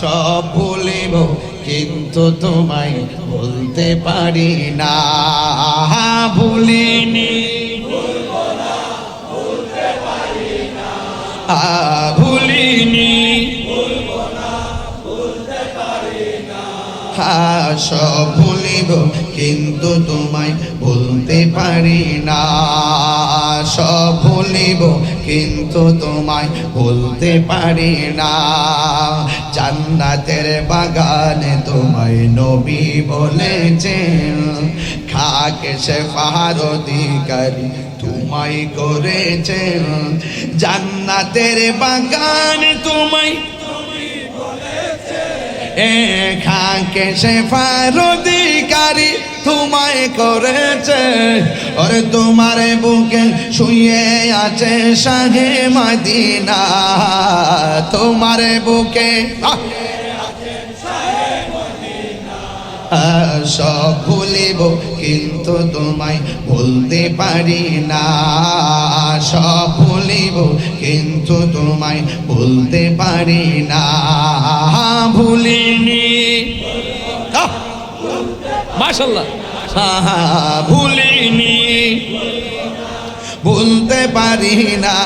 সব ভুলিব কিন্তু তোমায় বলতে পারি না। ভুলিনি, ভুলিনি, সব ভুলিব কিন্তু তোমায় বলতে পারি না। সব ভুলিব কিন্তু তোমায় বলতে পারি না। জান্নাতের বাগানে তোমায় নবী বলেছেন, খাকে শেফার অধিকারী তোমায় করেছেন। জান্নাতের বাগানে তোমায় খাকে শেফার অধিকারী তোমায় করেছে। ওরে তোমার বুকে শুয়ে আছে শাহে মদিনা, তোমার বুকে সব ভুলিব কিন্তু তোমায় বলতে পারি না। সব ভুলিব কিন্তু তোমায় বলতে পারি না। ভুলিনি, মাশাআল্লাহ, ভুলিনি, বলতে পারি না।